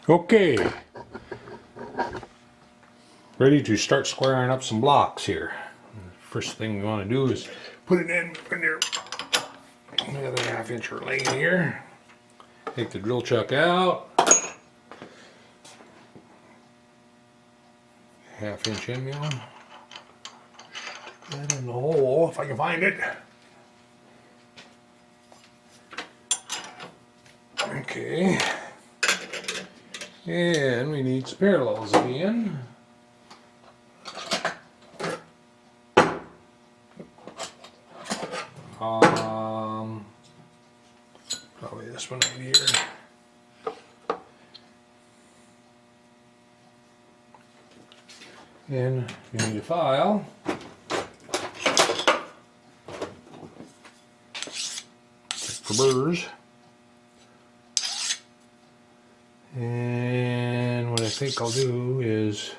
Okay, ready to start squaring up some blocks here. First thing we want to do is put it in there. Another 1/2 inch lane here. Take the drill chuck out. 1/2 inch end mill. That in the hole if I can find it. Okay. And we need some parallels again. Probably this one right here. And you need a file. Check for burrs. And what I think I'll do is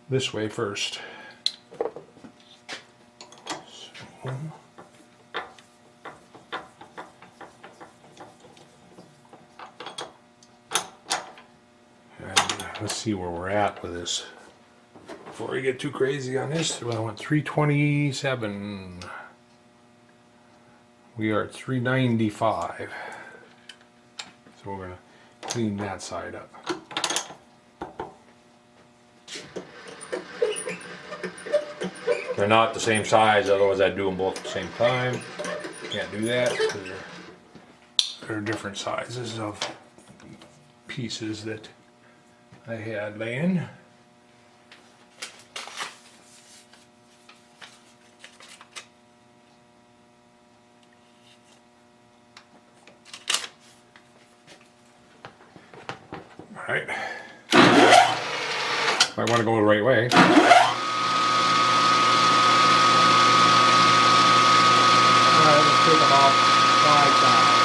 this way first. So, let's see where we're at with this. Before we get too crazy on this, well, I went 327. We are at 395. So we're going to clean that side up. They're not the same size, otherwise I'd do them both at the same time. Can't do that because they're different sizes of pieces that I had laying. Alright. Might want to go the right way. Alright, let's take about 5 times.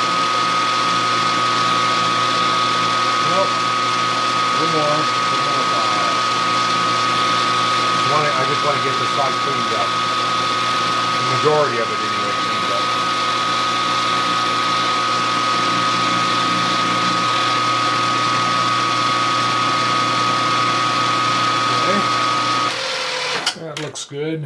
Nope. A little more. Another 5. I just want to get this side cleaned up. The majority of it anyway cleaned up. Okay. That looks good.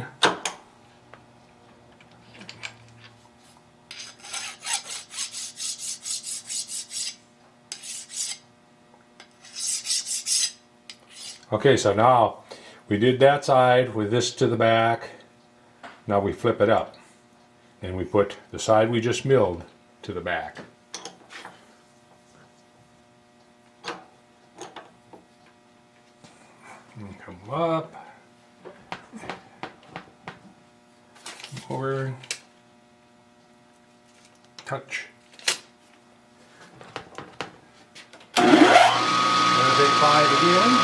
Okay, so now we did that side with this to the back. Now we flip it up and we put the side we just milled to the back. And come up, over, touch. Gonna take 5 again.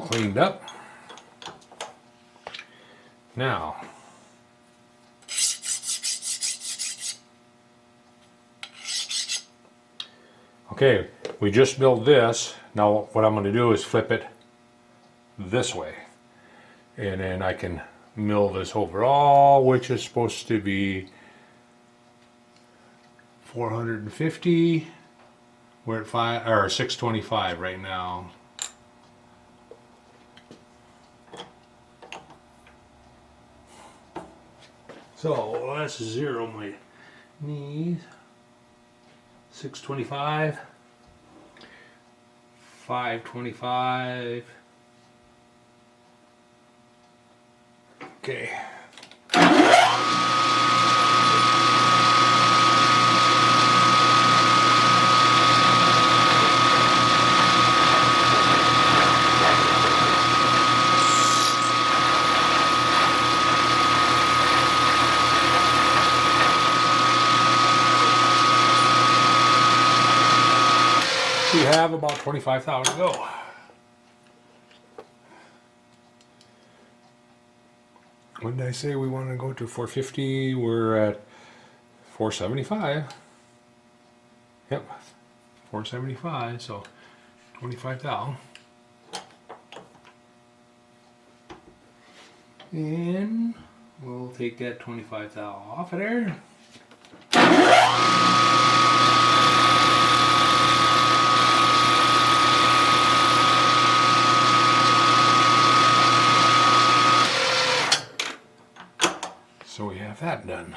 Cleaned up. Now, okay, we just built this. Now what I'm going to do is flip it this way. And then I can mill this overall, which is supposed to be 450. We're at 625 right now. So let's zero my knees. 625, 525. Okay. We have about 25,000 to go. What did I say we want to go to 450? We're at 475. Yep, 475. So 25 thou. And we'll take that 25 thou off of there. So we have that done.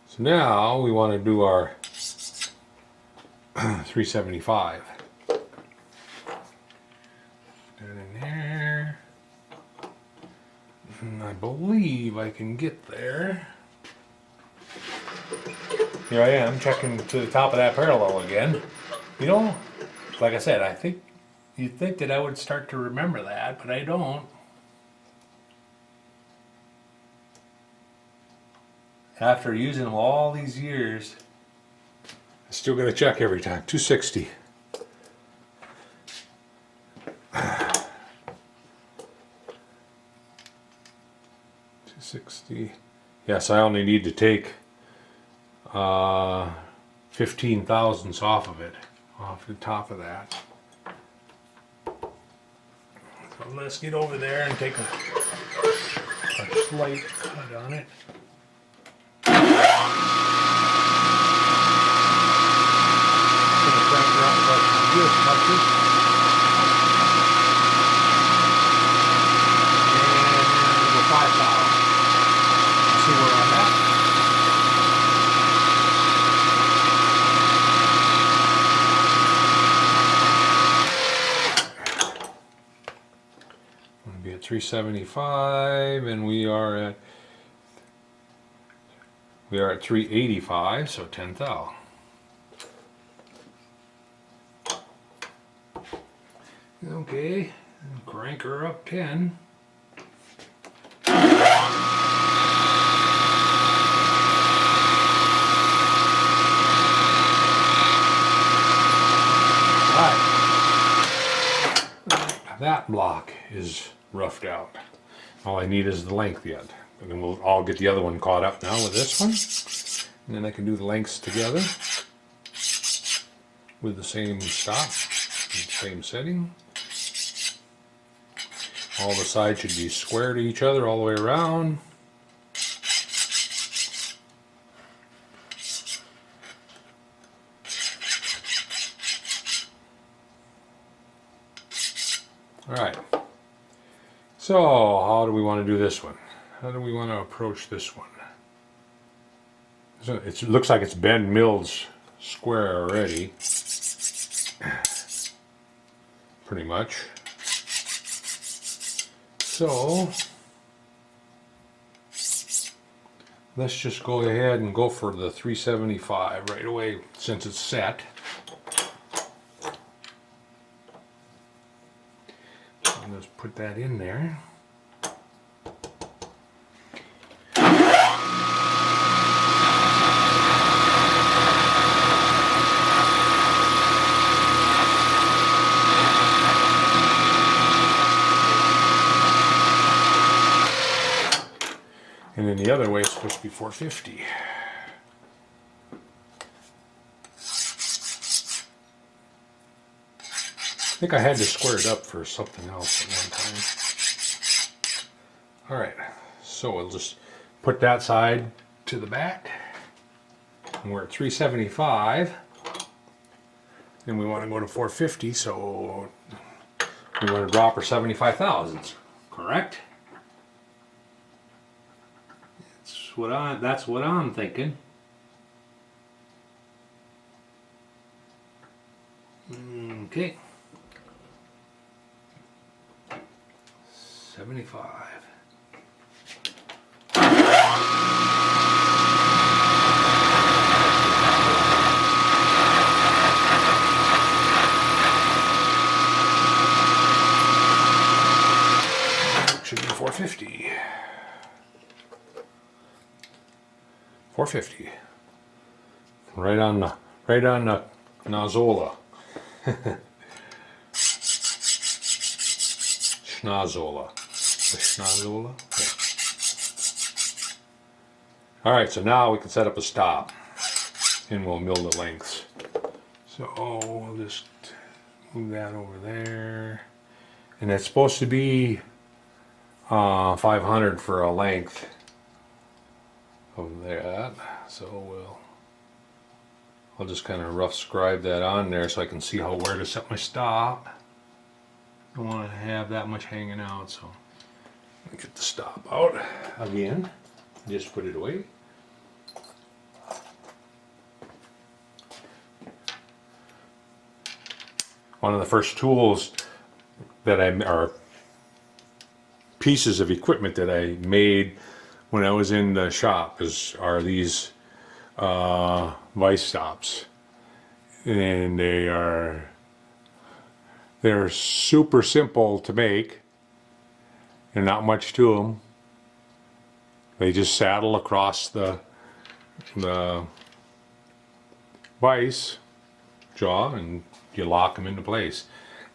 So now we want to do our 375. Put that in there. And I believe I can get there. Here I am checking to the top of that parallel again. You know, like I said, I think you'd think that I would start to remember that, but I don't. After using them all these years, I still got to check every time. 260. Yes, I only need to take 15 thousandths off of it, off the top of that. So let's get over there and take a slight cut on it. Just touches. And go 5 thou. See where I'm at. I'm going to be at 375, and we are at 385, so 10 thou. Okay, crank her up 10. Right. That block is roughed out. All I need is the length yet. And then I'll get the other one caught up now with this one. And then I can do the lengths together with the same stop, same setting. All the sides should be square to each other all the way around. Alright. So, how do we want to do this one? How do we want to approach this one? So it looks like it's bend milled square already. Pretty much. So, let's just go ahead and go for the 375 right away since it's set. So let's put that in there. And then the other way it's supposed to be 450. I think I had to square it up for something else at one time. Alright, so we'll just put that side to the back. And we're at 375. And we want to go to 450, so we want to drop our 75 thousandths, correct? That's what I'm thinking. Okay. 75. Should be 450. 450. Right on the nozola. Schnozola. nozzle. Okay. All right, so now we can set up a stop, and we'll mill the lengths. So we'll just move that over there, and it's supposed to be 500 for a length of that. So I'll just kind of rough scribe that on there so I can see where to set my stop. Don't want to have that much hanging out, so let me get the stop out again. Just put it away. One of the first tools that or pieces of equipment that I made when I was in the shop are these vice stops, and they're super simple to make and not much to them. They just saddle across the vice jaw and you lock them into place,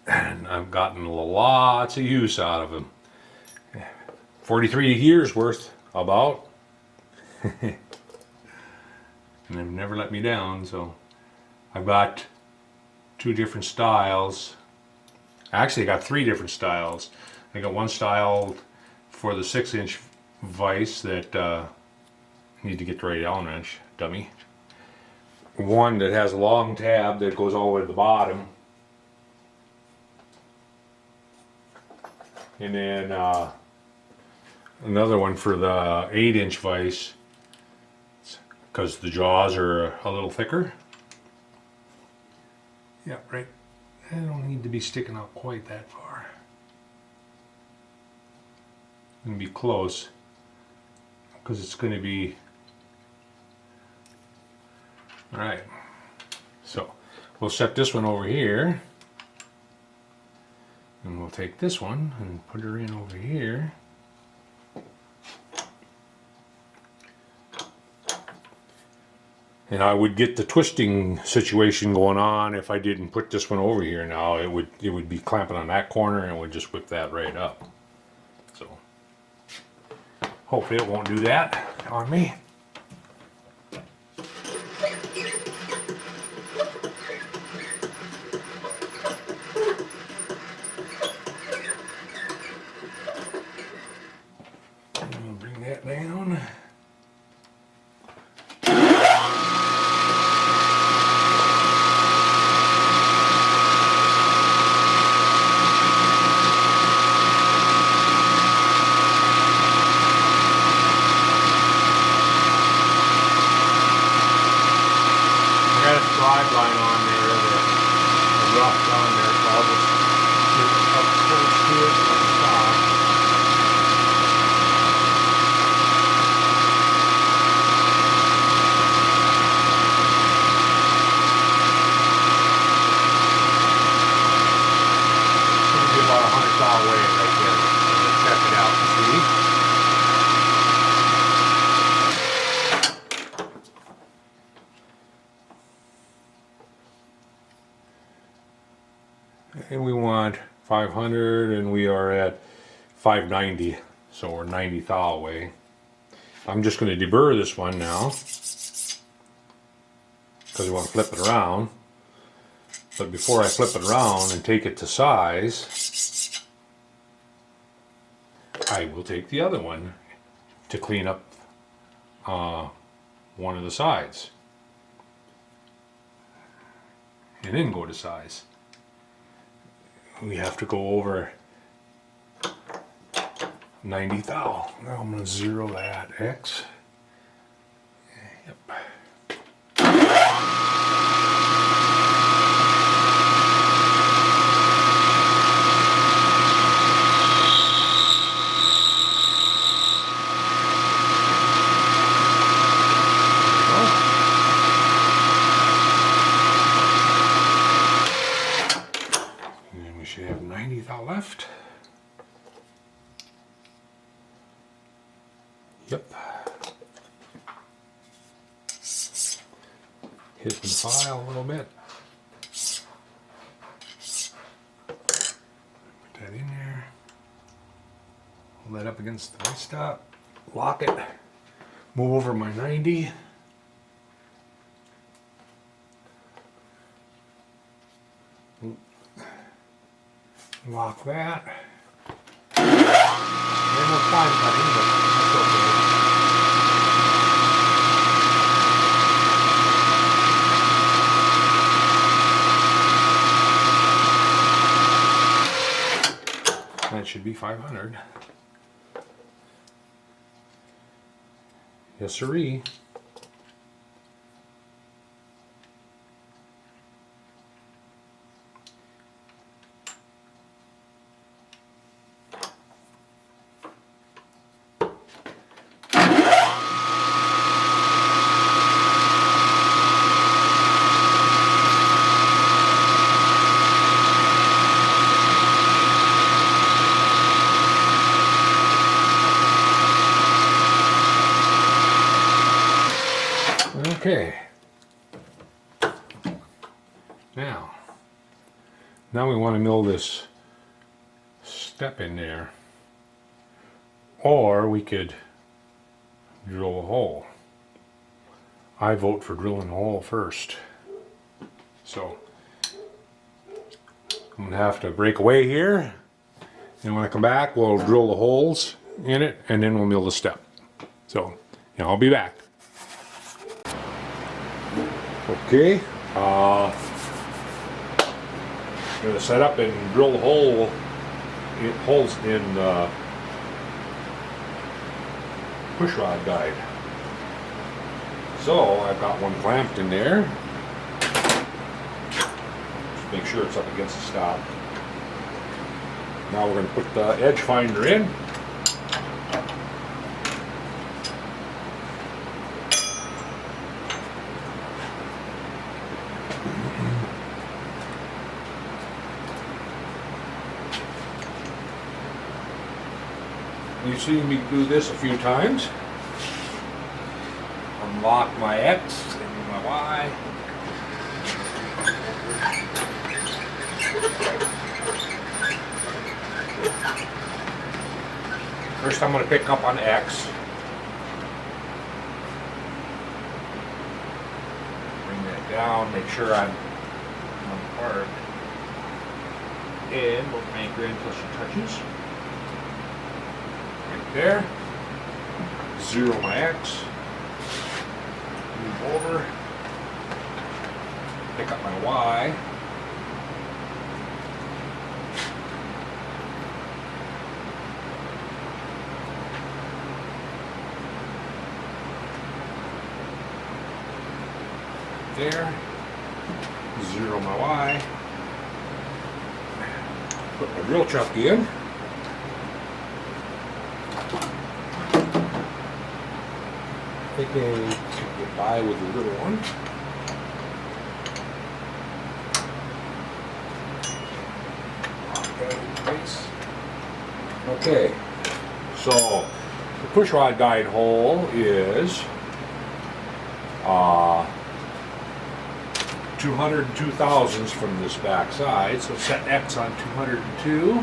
and I've gotten lots of use out of them. 43 years worth about. And they've never let me down. So I've got 2 different styles. Actually, I got 3 different styles. I got one style for the 6-inch vise that need to get the right Allen wrench, dummy. One that has a long tab that goes all the way to the bottom. And then another one for the 8-inch vise, because the jaws are a little thicker. Yeah, right. I don't need to be sticking out quite that far. I'm going to be close, because it's going to be... Alright, so we'll set this one over here, and we'll take this one and put her in over here. And I would get the twisting situation going on if I didn't put this one over here. Now it would be clamping on that corner and would just whip that right up. So hopefully it won't do that on me. I'll bring that down. Line on there, the rough on there, so I'll just get up close to it and stop. It's going to be about 100 thou away right there. Let's check it out and see. And we want 500, and we are at 590, so we're 90 thou away. I'm just going to deburr this one now, because we want to flip it around. But before I flip it around and take it to size, I will take the other one to clean up one of the sides, and then go to size. We have to go over 90 thou. Now I'm going to 0 that X. Yep. Should have 90 thou left. Yep. Hit the file a little bit. Put that in there. Pull that up against the stop, lock it, move over my 90. Lock that. And we're fine cutting, but that's okay. That should be 500. Yes, sirree. Okay. Now we want to mill this step in there, or we could drill a hole. I vote for drilling a hole first. So I'm gonna have to break away here, and when I come back we'll drill the holes in it and then we'll mill the step. So yeah, I'll be back. Okay, I'm going to set up and drill the holes in pushrod guide. So I've got one clamped in there. Just make sure it's up against the stop. Now we're going to put the edge finder in. You've seen me do this a few times. Unlock my X and my Y. First I'm going to pick up on X. Bring that down, make sure I'm on the part. And we'll anchor in until she touches. There, zero my X, move over, pick up my Y, there, zero my Y, put my drill chuck in. Thinking to get by with the little one. Okay, so the pushrod guide hole is 202 thousandths from this back side, so set X on 202.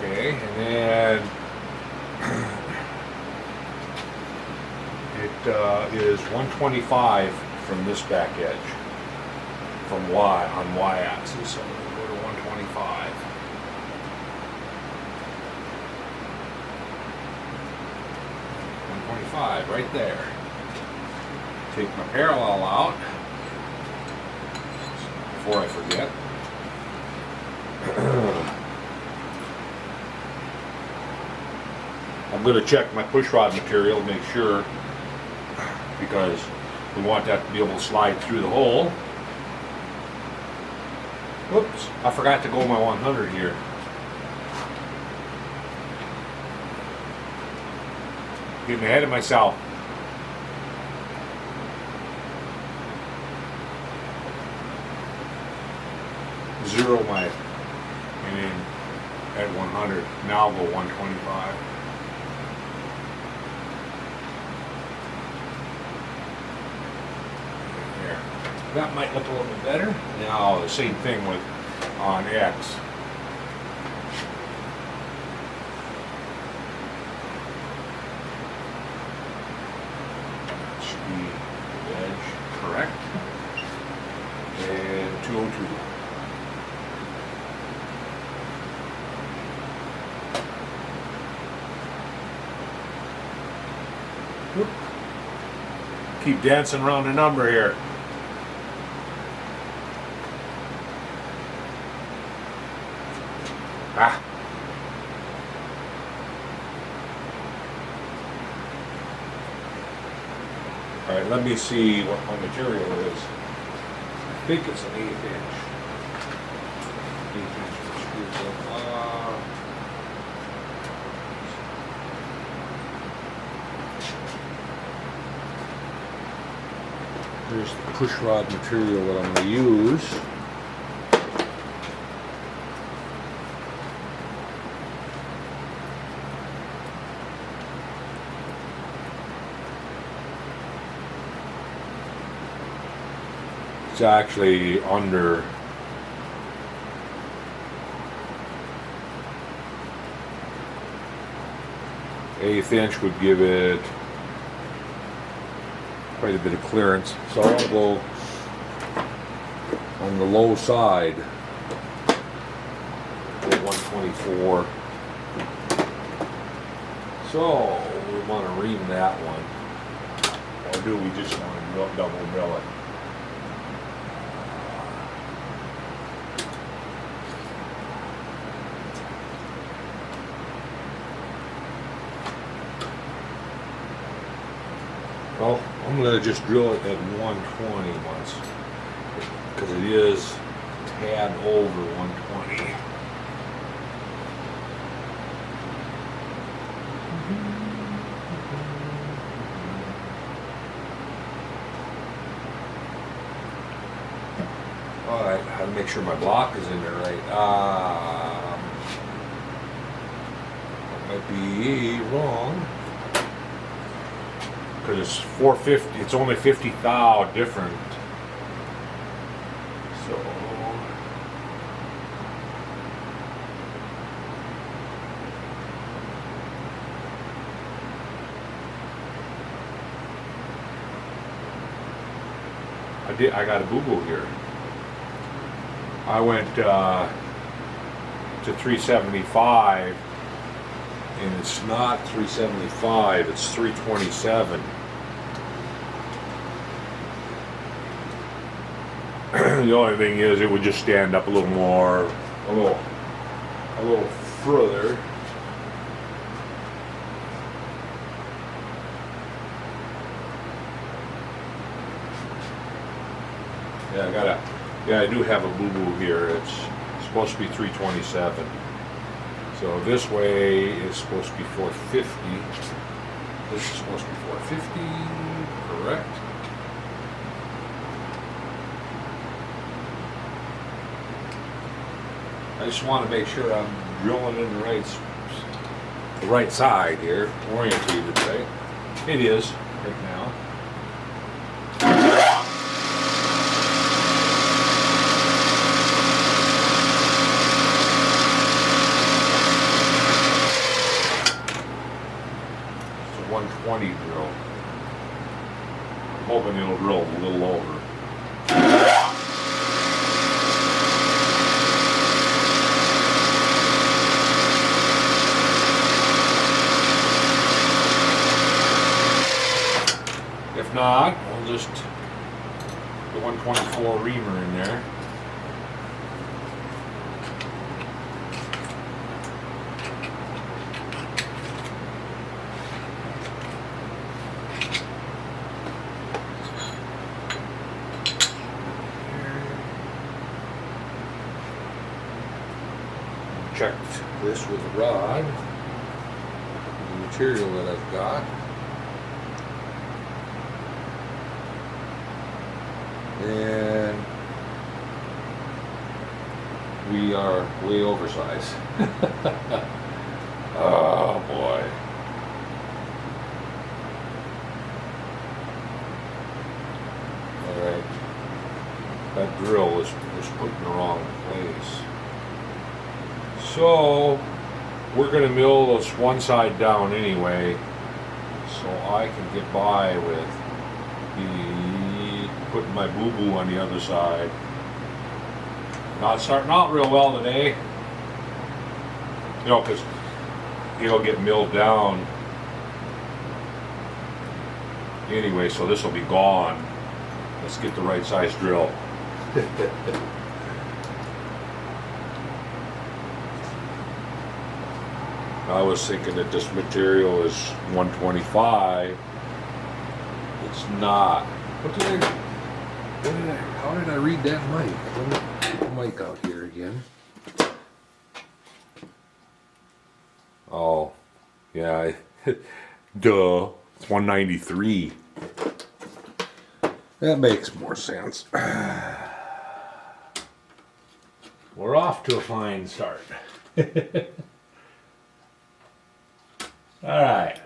Okay, and then it is 125 from this back edge, from Y on Y axis. So I'm going to go to 125. Right there. Take my parallel out before I forget. I'm going to check my pushrod material to make sure, because we want that to be able to slide through the hole. Whoops, I forgot to go my 100 here. Getting ahead of myself. Zero my, and then at 100. Now I'll go 125. That might look a little bit better. Now the same thing with on X. That should be the edge correct. And 202. Whoop. Keep dancing around the number here. Ah. All right, let me see what my material is. I think it's an 1/8 inch. 1/8 inch screws up. Here's the push rod material that I'm going to use. It's actually under 1/8 inch would give it quite a bit of clearance. So I'll go on the low side, 124. So we want to ream that one, or do we just want to double mill it? Well, I'm going to just drill it at 120 once, because it is a tad over 120. Alright, I have to make sure my block is in there right. That might be wrong. Because it's 450, it's only 50 thou different. So I got a boo-boo here. I went to 375. And it's not 375, it's 327. The only thing is it would just stand up a little more, a little further. Yeah, I do have a boo-boo here. It's supposed to be 327. So this way is supposed to be 450. This is supposed to be 450, correct? I just want to make sure I'm drilling in the right side here, orientated right. It is right now. It's a 120 drill. I'm hoping it'll drill a little over. If not, we'll just put the 124 reamer in there. Check this with a rod, the material that I've got. And we are way oversized. Oh boy. Alright. That drill was put in the wrong place. So we're going to mill this one side down anyway, so I can get by with putting my boo-boo on the other side. Not starting out real well today, you know, because it'll get milled down anyway, so this will be gone. Let's get the right size drill. I was thinking that this material is 125. It's not. How did I read that mic? Let me get the mic out here again. Oh, yeah. Duh. It's 193. That makes more sense. We're off to a fine start. Alright.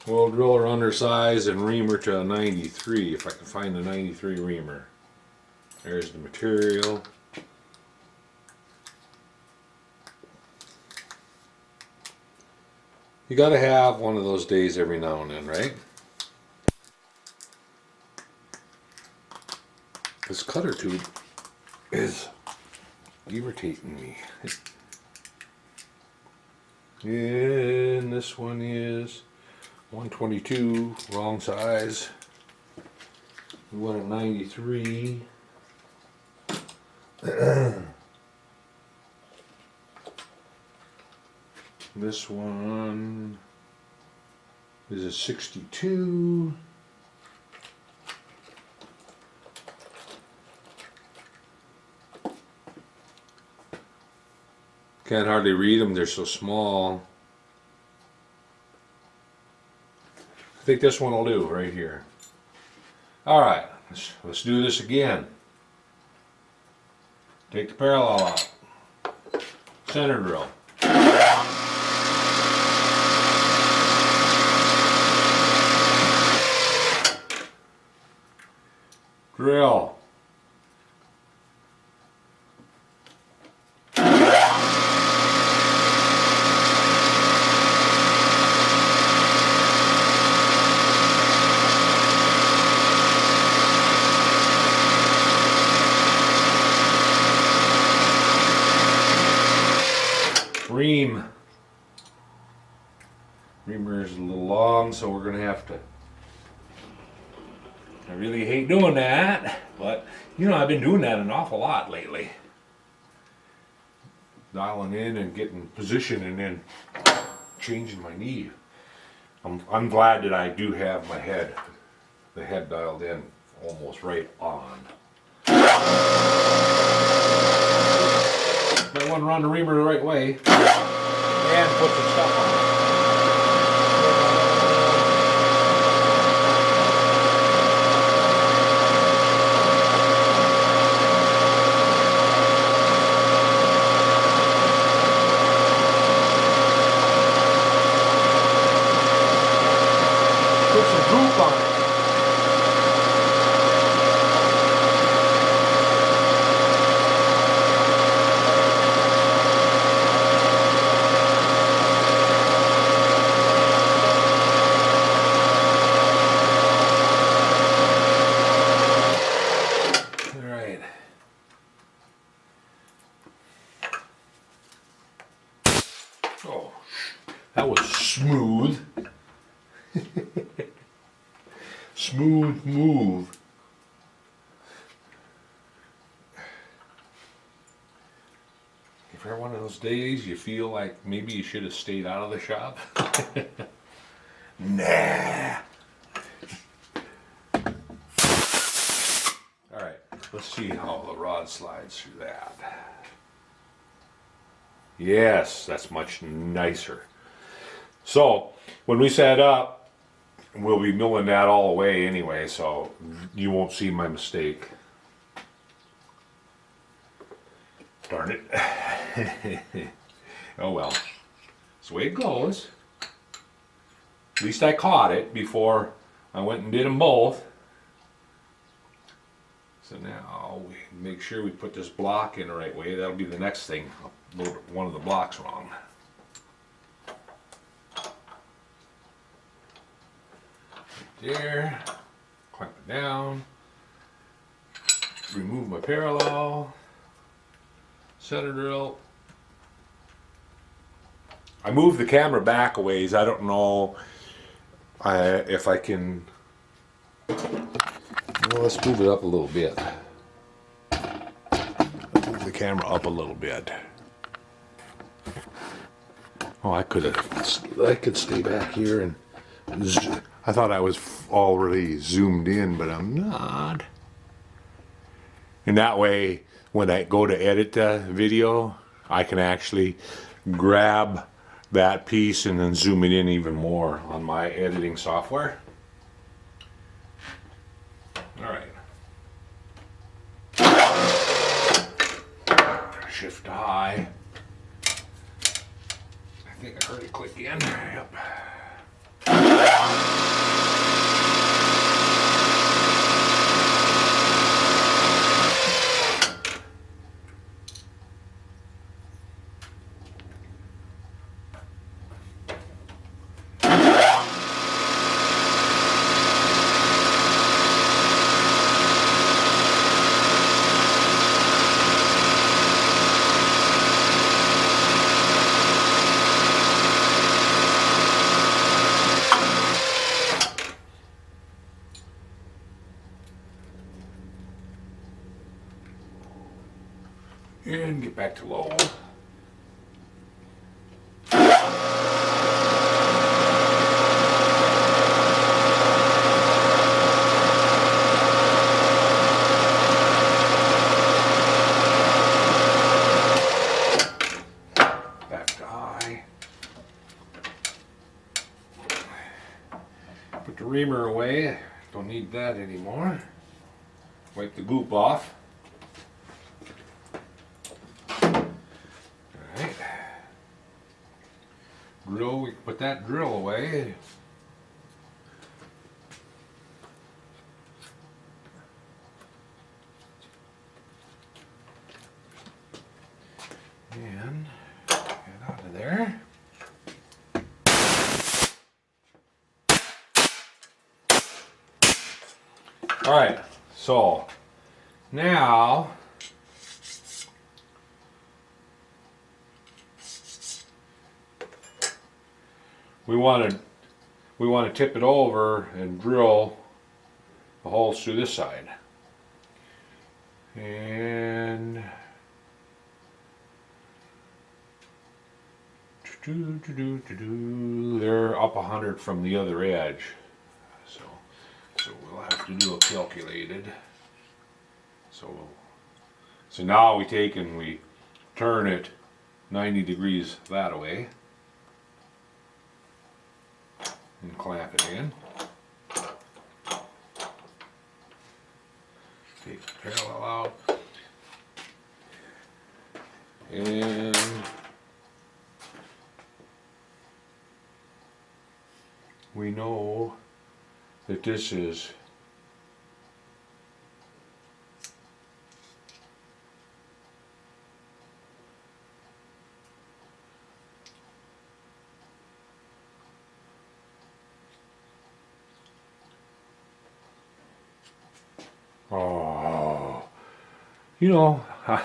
We'll drill our undersize and reamer to a 93, if I can find the 93 reamer. There's the material. You gotta have one of those days every now and then, right? This cutter tube is irritating me. And this one is 122, wrong size. We want a 93. This one is a 62. Can't hardly read them, they're so small. I think this one will do right here. Alright, let's do this again. Take the parallel out. Center drill. Drill. Ream. Reamer is a little long, so we're going to have to. I really hate doing that, but you know, I've been doing that an awful lot lately. Dialing in and getting position and then changing my knee. I'm glad that I do have the head dialed in almost right on. Might want to run the reamer the right way and put some stuff on it. Put some droop on it. Oh, that was smooth. Smooth move. If you're one of those days you feel like maybe you should have stayed out of the shop. Nah. Alright, let's see how the rod slides through that. Yes, that's much nicer. So, when we set up, we'll be milling that all away anyway, so you won't see my mistake. Darn it. Oh well. That's the way it goes. At least I caught it before I went and did them both. So now we make sure we put this block in the right way. That'll be the next thing. I'll load one of the blocks wrong. Right there. Clamp it down. Remove my parallel. Center drill. I moved the camera back a ways. I don't know if I can. Well, let's move it up a little bit. Move the camera up a little bit. Oh, I could stay back here and. I thought I was already zoomed in, but I'm not. And that way, when I go to edit the video, I can actually grab that piece and then zoom it in even more on my editing software. All right. Shift high. I think I heard it click in. Yep. And get back to low. Back to high. Put the reamer away. Don't need that anymore. Wipe the goop off. Drill, we can put that drill away. And get out of there. All right, so now we want to tip it over and drill the holes through this side. And they're up 100 from the other edge. So we'll have to do a calculated. So now we take and we turn it 90 degrees that way. And clamp it in. Take the parallel out. And we know that this is you know, I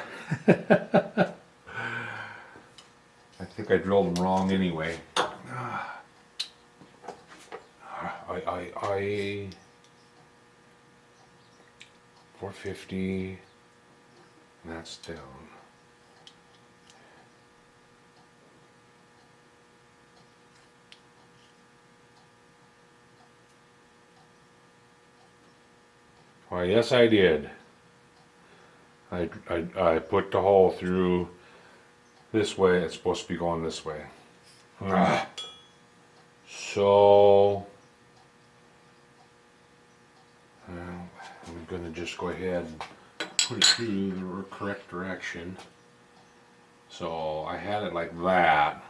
think I drilled them wrong anyway. I 450, and that's down. Why, yes, I did. I put the hole through this way. It's supposed to be going this way. So I'm going to just go ahead and put it through the correct direction. So I had it like that.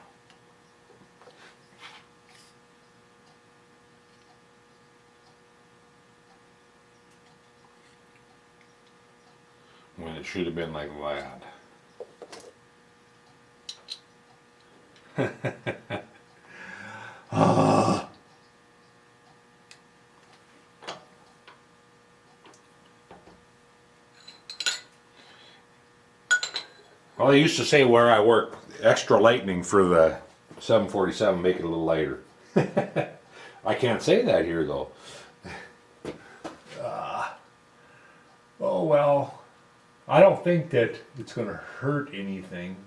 when it should have been like that. Well, they used to say where I work, extra lightning for the 747, make it a little lighter. I can't say that here though. Oh well, I don't think that it's going to hurt anything,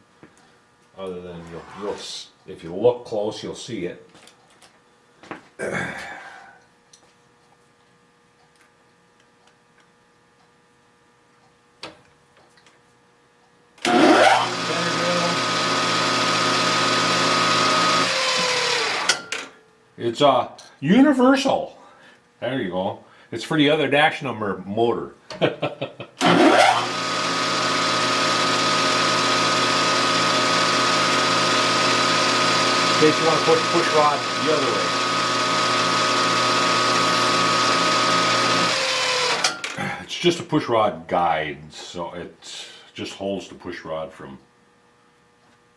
other than you'll if you look close, you'll see it. It's universal. There you go. It's for the other dash number motor. In case you want to put push rod the other way. It's just a push rod guide, so it just holds the push rod from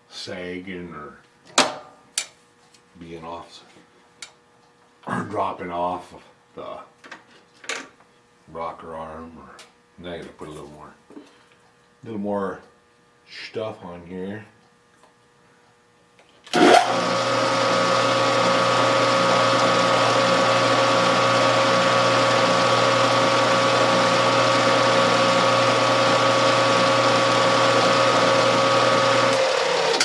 sagging or being off or dropping off of the rocker arm. Or now I gotta put a little more stuff on here.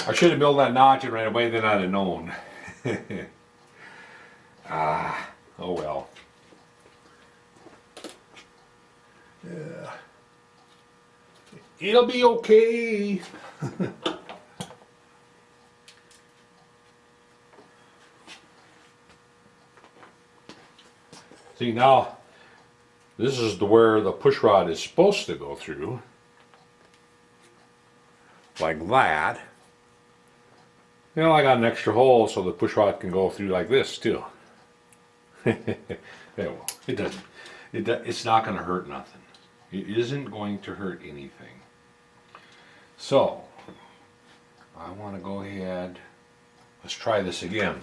I should have built that notch in right away, then I'd have known. Oh well. Yeah. It'll be okay. See, now this is where the push rod is supposed to go through. Like that. You know, I got an extra hole so the push rod can go through like this too. It doesn't. It's not going to hurt nothing. It isn't going to hurt anything. So, I want to go ahead. Let's try this again.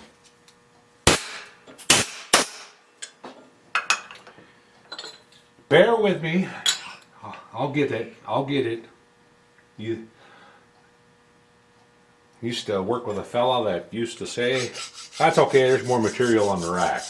Bear with me. I'll get it. I'll get it. You used to work with a fella that used to say, "That's okay, there's more material on the rack."